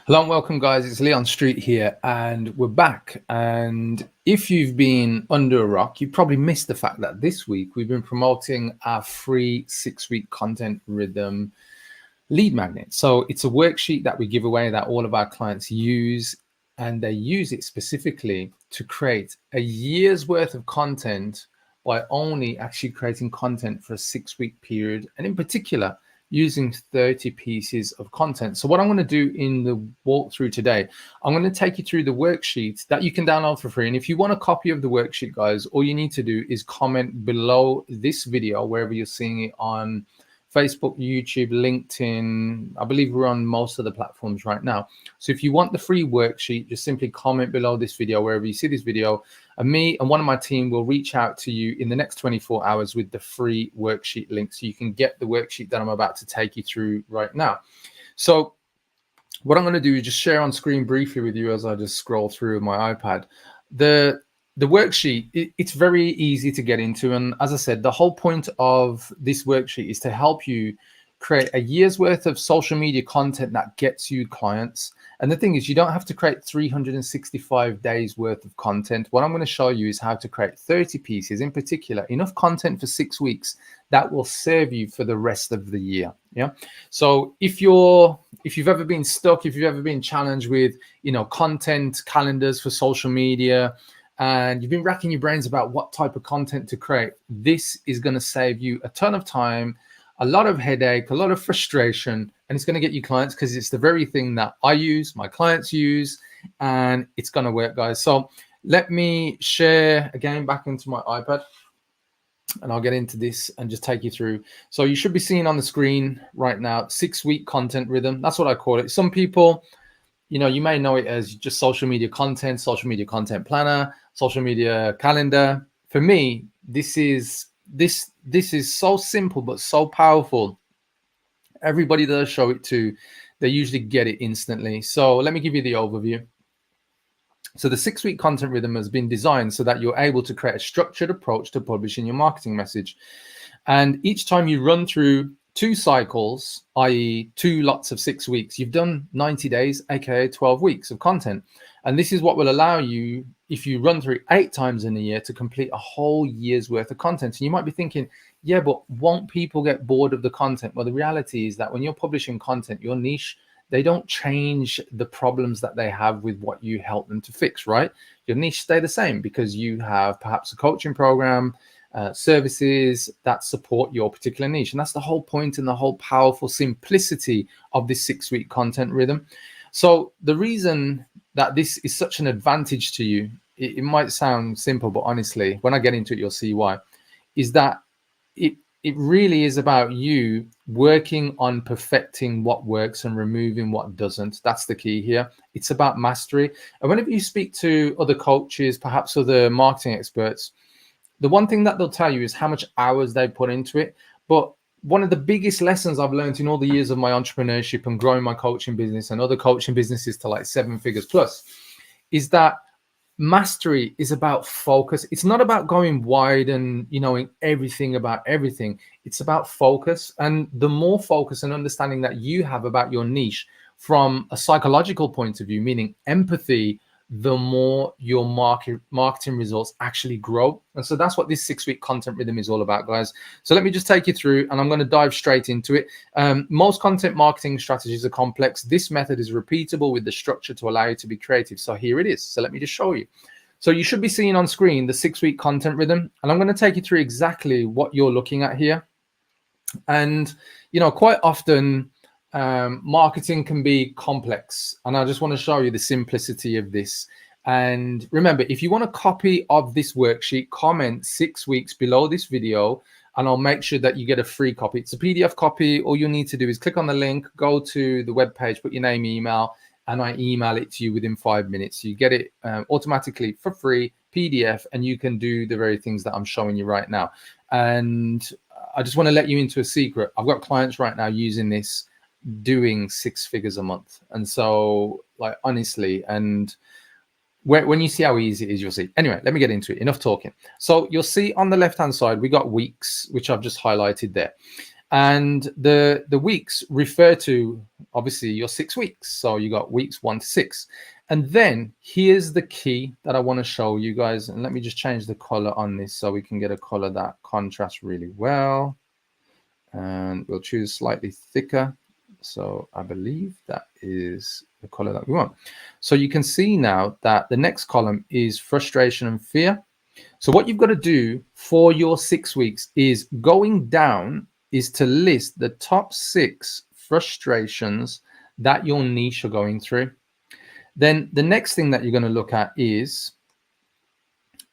Hello and welcome, guys. It's Leon Street here, and we're back. And if you've been under a rock, you probably missed the fact that this week we've been promoting our free 6-week content rhythm lead magnet. So it's a worksheet that we give away that all of our clients use, and they use it specifically to create a year's worth of content by only actually creating content for a 6-week period, and in particular using 30 pieces of content. So what I'm going to do in the walkthrough today, I'm going to take you through the worksheet that you can download for free. And if you want a copy of the worksheet, guys, all you need to do is comment below this video, wherever you're seeing it on Facebook, YouTube, LinkedIn. I believe we're on most of the platforms right now. So if you want the free worksheet, just simply comment below this video, wherever you see this video, and me and one of my team will reach out to you in the next 24 hours with the free worksheet link, so you can get the worksheet that I'm about to take you through right now. So what I'm going to do is just share on screen briefly with you as I just scroll through my iPad. The worksheet, it's very easy to get into. And as I said, the whole point of this worksheet is to help you create a year's worth of social media content that gets you clients. And the thing is, you don't have to create 365 days worth of content. What I'm going to show you is how to create 30 pieces, in particular, enough content for 6 weeks that will serve you for the rest of the year. Yeah. So if you've ever been stuck, if you've ever been challenged with, content calendars for social media, and you've been racking your brains about what type of content to create, this is going to save you a ton of time, a lot of headache, a lot of frustration, and it's going to get you clients, because it's the very thing that I use, my clients use, and it's going to work, guys. So let me share again back into my iPad, and I'll get into this and just take you through. So you should be seeing on the screen right now, 6-week content rhythm. That's what I call it. Some people, you may know it as just social media content planner, social media calendar. For me, this is so simple but so powerful. Everybody that I show it to, they usually get it instantly. So let me give you the overview. So the 6-week content rhythm has been designed so that you're able to create a structured approach to publishing your marketing message. And each time you run through 2 cycles, i.e. 2 lots of 6 weeks, you've done 90 days, aka 12 weeks of content. And this is what will allow you, if you run through 8 times in a year, to complete a whole year's worth of content. And you might be thinking, yeah, but won't people get bored of the content? Well, the reality is that when you're publishing content, your niche, they don't change the problems that they have with what you help them to fix, right? Your niche stay the same, because you have perhaps a coaching program, services that support your particular niche. And that's the whole point and the whole powerful simplicity of this 6-week content rhythm. So the reason that this is such an advantage to you, it might sound simple, but honestly, when I get into it, you'll see why, is that it really is about you working on perfecting what works and removing what doesn't. That's the key here. It's about mastery. And whenever you speak to other coaches, perhaps other marketing experts, the one thing that they'll tell you is how much hours they put into it. But one of the biggest lessons I've learned in all the years of my entrepreneurship and growing my coaching business and other coaching businesses to like 7 figures plus is that mastery is about focus. It's not about going wide and in everything about everything. It's about focus. And the more focus and understanding that you have about your niche from a psychological point of view, meaning empathy, the more your marketing results actually grow. And so that's what this 6-week content rhythm is all about, guys. So let me just take you through, and I'm going to dive straight into it. Most content marketing strategies are complex. This method is repeatable with the structure to allow you to be creative. So here it is. So let me just show you. So you should be seeing on screen the 6-week content rhythm, and I'm going to take you through exactly what you're looking at here. And quite often marketing can be complex, and I just want to show you the simplicity of this. And remember, if you want a copy of this worksheet, comment 6 weeks below this video, and I'll make sure that you get a free copy. It's a PDF copy. All you need to do is click on the link, go to the web page, put your name, email, and I email it to you within 5 minutes. You get it automatically for free, PDF, and you can do the very things that I'm showing you right now. And I just want to let you into a secret. I've got clients right now using this, doing 6 figures a month. And so, like, honestly, and when you see how easy it is, you'll see. Anyway, let me get into it. Enough talking. So you'll see on the left hand side we got weeks, which I've just highlighted there. And the weeks refer to obviously your 6 weeks. So you got weeks 1 to 6. And then here's the key that I want to show you guys. And let me just change the color on this so we can get a color that contrasts really well. And we'll choose slightly thicker. So I believe that is the color that we want. So you can see now that the next column is frustration and fear. So what you've got to do for your 6 weeks is going down is to list the top 6 frustrations that your niche are going through. Then the next thing that you're going to look at is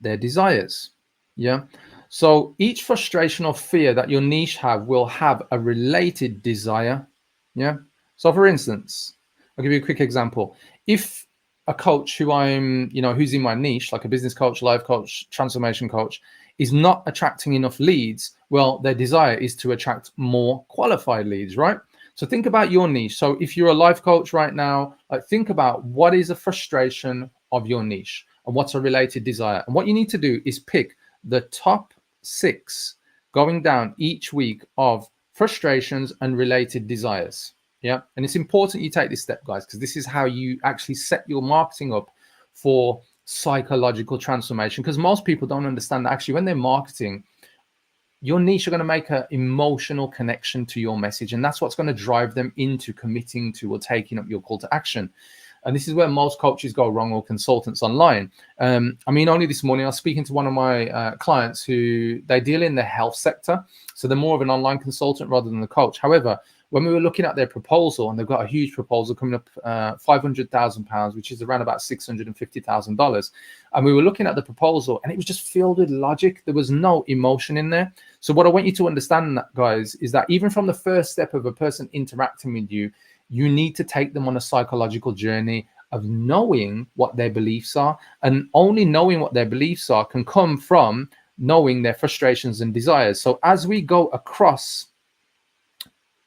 their desires. Yeah. So each frustration or fear that your niche have will have a related desire. Yeah. So for instance, I'll give you a quick example. If a coach who I'm, who's in my niche, like a business coach, life coach, transformation coach, is not attracting enough leads, well, their desire is to attract more qualified leads, right? So think about your niche. So if you're a life coach right now, think about what is a frustration of your niche and what's a related desire. And what you need to do is pick the top 6 going down each week of frustrations and related desires. Yeah. And it's important you take this step, guys, because this is how you actually set your marketing up for psychological transformation. Because most people don't understand that actually when they're marketing, your niche are going to make an emotional connection to your message. And that's what's going to drive them into committing to or taking up your call to action. And this is where most coaches go wrong, or consultants online. Only this morning I was speaking to one of my clients who they deal in the health sector. So they're more of an online consultant rather than the coach. However, when we were looking at their proposal, and they've got a huge proposal coming up, £500,000, which is around about $650,000. And we were looking at the proposal and it was just filled with logic. There was no emotion in there. So what I want you to understand, guys, is that even from the first step of a person interacting with you, you need to take them on a psychological journey of knowing what their beliefs are. And only knowing what their beliefs are can come from knowing their frustrations and desires. So as we go across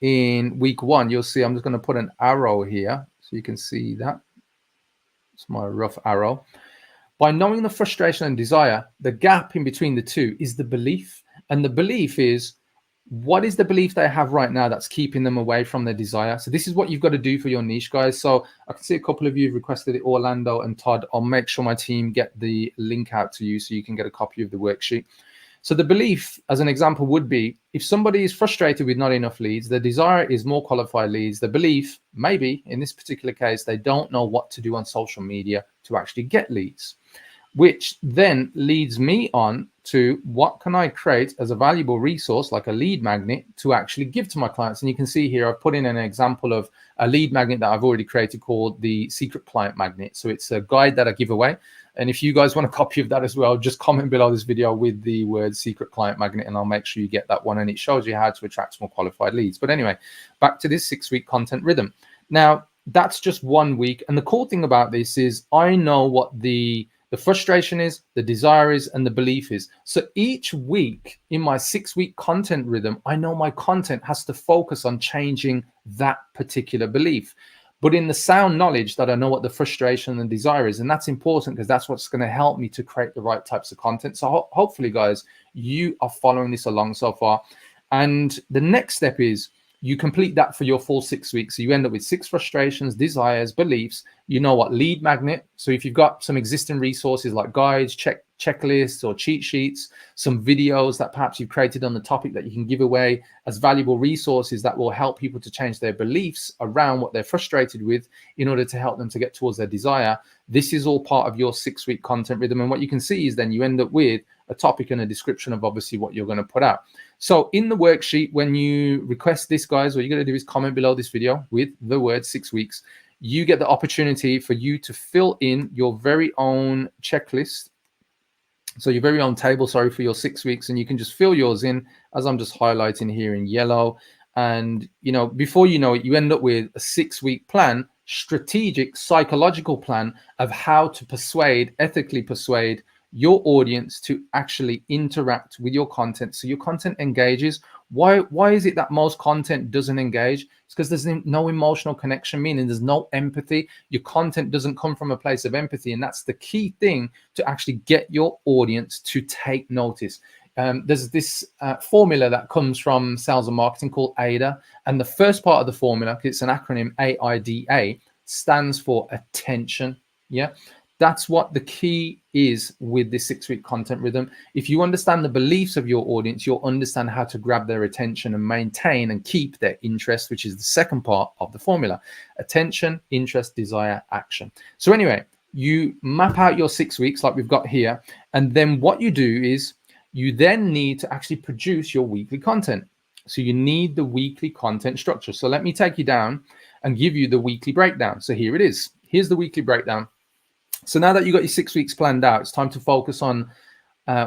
in week 1, you'll see I'm just going to put an arrow here so you can see that. It's my rough arrow. By knowing the frustration and desire, the gap in between the two is the belief. And the belief is, what is the belief they have right now that's keeping them away from their desire? So this is what you've got to do for your niche, guys. So I can see a couple of you have requested it, Orlando and Todd. I'll make sure my team get the link out to you so you can get a copy of the worksheet. So the belief, as an example, would be if somebody is frustrated with not enough leads, their desire is more qualified leads. The belief, maybe in this particular case, they don't know what to do on social media to actually get leads, which then leads me on to what can I create as a valuable resource like a lead magnet to actually give to my clients. And you can see here, I've put in an example of a lead magnet that I've already created called the Secret Client Magnet. So it's a guide that I give away. And if you guys want a copy of that as well, just comment below this video with the word Secret Client Magnet and I'll make sure you get that one. And it shows you how to attract more qualified leads. But anyway, back to this 6-week content rhythm. Now, that's just 1 week. And the cool thing about this is I know what the frustration is, the desire is, and the belief is. So each week in my 6-week content rhythm, I know my content has to focus on changing that particular belief, but in the sound knowledge that I know what the frustration and desire is. And that's important because that's what's going to help me to create the right types of content. So hopefully, guys, you are following this along so far. And the next step is you complete that for your full 6 weeks. So you end up with 6 frustrations, desires, beliefs. You know what lead magnet. So if you've got some existing resources like guides, checklists or cheat sheets, some videos that perhaps you've created on the topic that you can give away as valuable resources that will help people to change their beliefs around what they're frustrated with in order to help them to get towards their desire. This is all part of your 6-week content rhythm. And what you can see is then you end up with a topic and a description of obviously what you're going to put out. So in the worksheet, when you request this, guys, what you're going to do is comment below this video with the word 6 weeks. You get the opportunity for you to fill in your very own checklist. So your very own table, sorry, for your 6 weeks. And you can just fill yours in as I'm just highlighting here in yellow. And, before you know it, you end up with a 6-week plan, strategic, psychological plan of how to ethically persuade your audience to actually interact with your content so your content engages. Why is it that most content doesn't engage? It's because there's no emotional connection, meaning there's no empathy. Your content doesn't come from a place of empathy, and that's the key thing to actually get your audience to take notice. There's this formula that comes from sales and marketing called AIDA. And the first part of the formula, it's an acronym, AIDA, stands for attention. Yeah. That's what the key is with this 6-week content rhythm. If you understand the beliefs of your audience, you'll understand how to grab their attention and maintain and keep their interest, which is the second part of the formula. Attention, interest, desire, action. So anyway, you map out your 6 weeks like we've got here. And then what you do is you then need to actually produce your weekly content. So you need the weekly content structure. So let me take you down and give you the weekly breakdown. So here it is. Here's the weekly breakdown. So now that you've got your 6 weeks planned out, it's time to focus on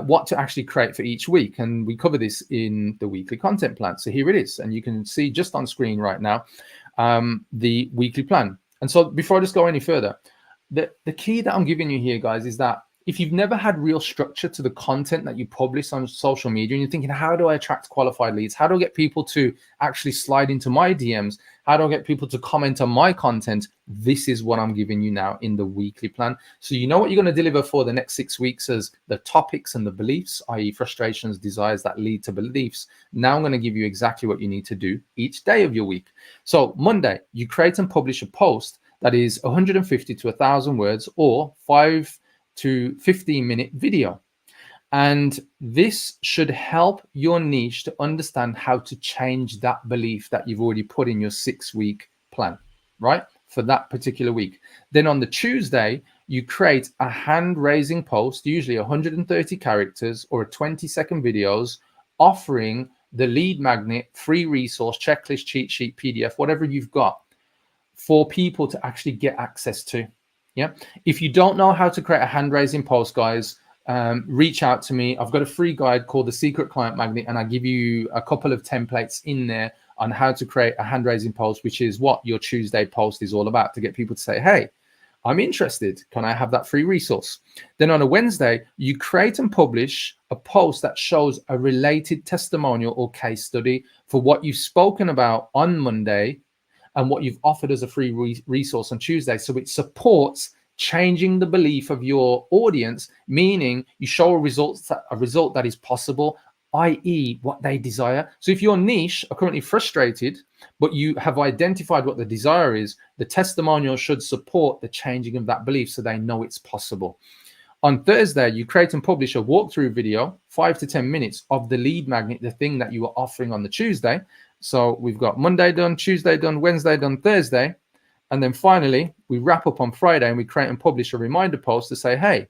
what to actually create for each week. And we cover this in the weekly content plan. So here it is. And you can see just on screen right now, the weekly plan. And so before I just go any further, the key that I'm giving you here, guys, is that if you've never had real structure to the content that you publish on social media and you're thinking, how do I attract qualified leads? How do I get people to actually slide into my DMs? How do I get people to comment on my content? This is what I'm giving you now in the weekly plan. So you know what you're going to deliver for the next 6 weeks as the topics and the beliefs, i.e. frustrations, desires that lead to beliefs. Now I'm going to give you exactly what you need to do each day of your week. So Monday, you create and publish a post that is 150 to 1,000 words or 5 to 15-minute video. And this should help your niche to understand how to change that belief that you've already put in your 6-week plan, right? For that particular week. Then on the Tuesday, you create a hand-raising post, usually 130 characters or a 20-second videos, offering the lead magnet, free resource, checklist, cheat sheet, PDF, whatever you've got for people to actually get access to. Yeah. If you don't know how to create a hand-raising post, guys, reach out to me. I've got a free guide called the Secret Client Magnet, and I give you a couple of templates in there on how to create a hand-raising post, which is what your Tuesday post is all about, to get people to say, hey, I'm interested. Can I have that free resource? Then on a Wednesday, you create and publish a post that shows a related testimonial or case study for what you've spoken about on Monday and what you've offered as a free resource on Tuesday. So it supports changing the belief of your audience, meaning you show a result that is possible, i.e. what they desire. So if your niche are currently frustrated, but you have identified what the desire is, the testimonial should support the changing of that belief so they know it's possible. On Thursday, you create and publish a walkthrough video, 5 to 10 minutes of the lead magnet, the thing that you are offering on the Tuesday. So we've got Monday done, Tuesday done, Wednesday done, Thursday. And then finally, we wrap up on Friday and we create and publish a reminder post to say, hey,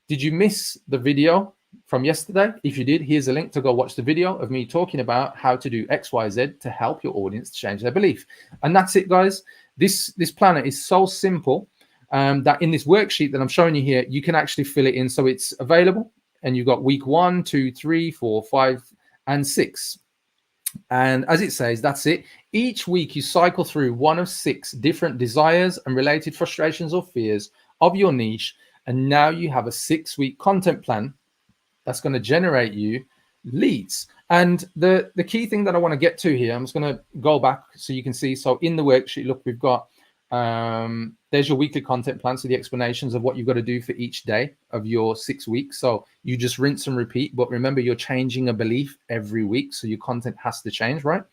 did you miss the video from yesterday? If you did, here's a link to go watch the video of me talking about how to do X, Y, Z to help your audience change their belief. And that's it, guys. This planner is so simple that in this worksheet that I'm showing you here, you can actually fill it in. So it's available and you've got week 1, 2, 3, 4, 5, and 6. And as it says, that's it. Each week you cycle through one of 6 different desires and related frustrations or fears of your niche. And now you have a 6-week content plan that's going to generate you leads. And the key thing that I want to get to here, I'm just going to go back so you can see. So in the worksheet, look, we've got, there's your weekly content plan. So the explanations of what you've got to do for each day of your 6 weeks. So you just rinse and repeat, but remember you're changing a belief every week. So your content has to change, right?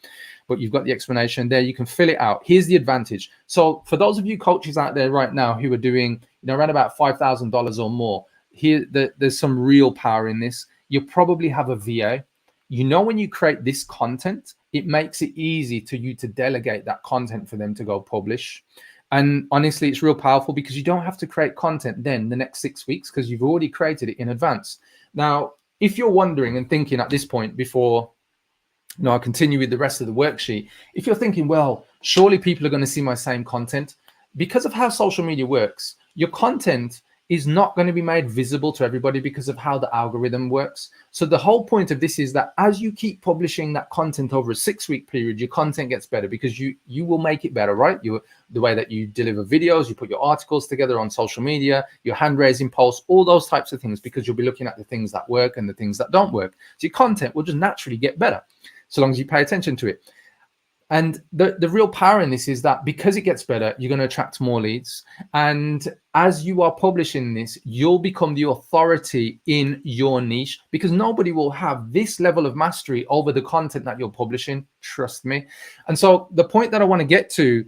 But you've got the explanation there. You can fill it out. Here's the advantage. So for those of you coaches out there right now who are doing, around about $5,000 or more, here, there's some real power in this. You probably have a VA. When you create this content, it makes it easy to you to delegate that content for them to go publish. And honestly, it's real powerful because you don't have to create content then the next 6 weeks because you've already created it in advance. Now, if you're wondering and thinking at this point before I continue with the rest of the worksheet, if you're thinking, well, surely people are going to see my same content, because of how social media works, your content is not going to be made visible to everybody because of how the algorithm works. So the whole point of this is that as you keep publishing that content over a 6-week period, your content gets better because you will make it better, right? The way that you deliver videos, you put your articles together on social media, your hand-raising posts, all those types of things, because you'll be looking at the things that work and the things that don't work. So your content will just naturally get better so long as you pay attention to it. And the real power in this is that because it gets better, you're going to attract more leads. And as you are publishing this, you'll become the authority in your niche, because nobody will have this level of mastery over the content that you're publishing. Trust me. And so the point that I want to get to,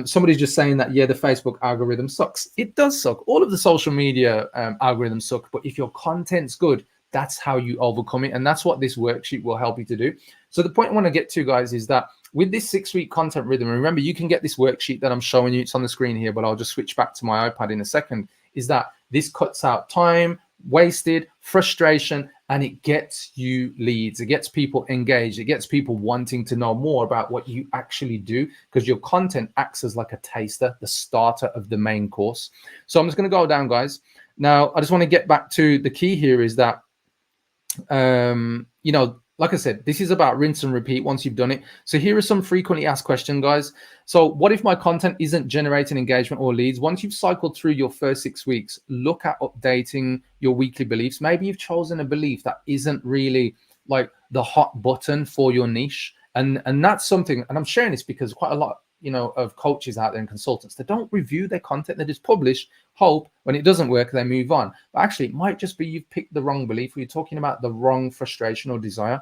somebody's just saying that, yeah, the Facebook algorithm sucks. It does suck. All of the social media algorithms suck. But if your content's good, that's how you overcome it. And that's what this worksheet will help you to do. So the point I want to get to, guys, is that with this 6-week content rhythm, remember, you can get this worksheet that I'm showing you. It's on the screen here, but I'll just switch back to my iPad in a second. Is that this cuts out time wasted, frustration, and it gets you leads. It gets people engaged. It gets people wanting to know more about what you actually do, because your content acts as like a taster, the starter of the main course. So I'm just going to go down, guys. Now, I just want to get back to the key here is that, you know, like I said, this is about rinse and repeat once you've done it. So here are some frequently asked questions, guys. So what if my content isn't generating engagement or leads? Once you've cycled through your first 6 weeks, look at updating your weekly beliefs. Maybe you've chosen a belief that isn't really like the hot button for your niche. And that's something, and I'm sharing this because quite a lot, you know, of coaches out there and consultants, they don't review their content. They just publish, hope when it doesn't work, they move on. But actually, it might just be you've picked the wrong belief, or you're talking about the wrong frustration or desire.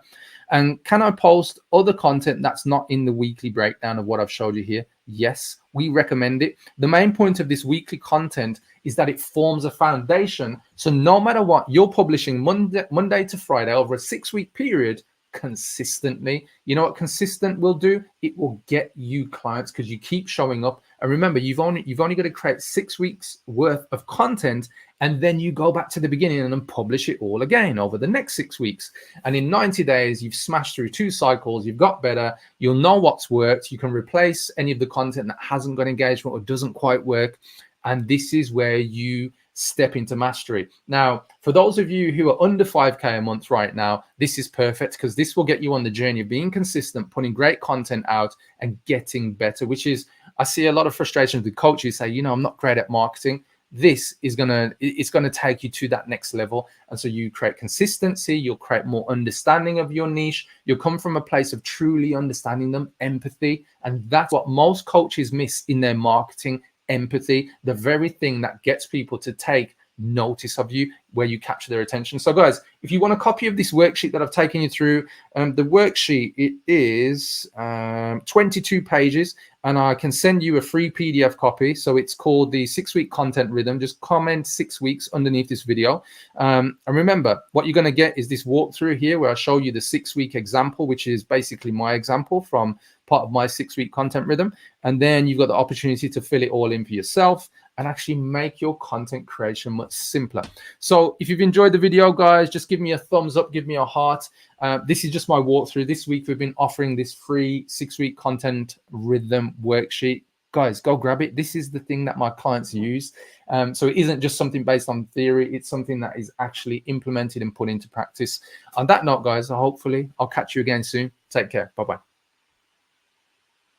And can I post other content that's not in the weekly breakdown of what I've showed you here? Yes, we recommend it. The main point of this weekly content is that it forms a foundation. So no matter what, you're publishing Monday to Friday over a 6-week period consistently. You know what consistent will do? It will get you clients because you keep showing up. And remember, you've only got to create 6 weeks worth of content, and then you go back to the beginning and then publish it all again over the next 6 weeks. And in 90 days, you've smashed through 2 cycles, you've got better, you'll know what's worked, you can replace any of the content that hasn't got engagement or doesn't quite work. And this is where you step into mastery. Now, for those of you who are under 5K a month right now, this is perfect, because this will get you on the journey of being consistent, putting great content out and getting better, which is, I see a lot of frustration with coaches say, you know, I'm not great at marketing. This is it's gonna take you to that next level. And so you create consistency, you'll create more understanding of your niche, you'll come from a place of truly understanding them, empathy. And that's what most coaches miss in their marketing. Empathy, the very thing that gets people to take notice of you, where you capture their attention. So guys, if you want a copy of this worksheet that I've taken you through, the worksheet, it is 22 pages, and I can send you a free PDF copy. So it's called the 6-week content rhythm. Just comment 6 weeks underneath this video. And remember, what you're going to get is this walkthrough here where I show you the 6-week example, which is basically my example from part of my 6-week content rhythm. And then you've got the opportunity to fill it all in for yourself and actually make your content creation much simpler. So if you've enjoyed the video, guys, just give me a thumbs up, give me a heart. This is just my walkthrough. This week, we've been offering this free 6-week content rhythm worksheet. Guys, go grab it. This is the thing that my clients use. So it isn't just something based on theory. It's something that is actually implemented and put into practice. On that note, guys, hopefully I'll catch you again soon. Take care. Bye-bye.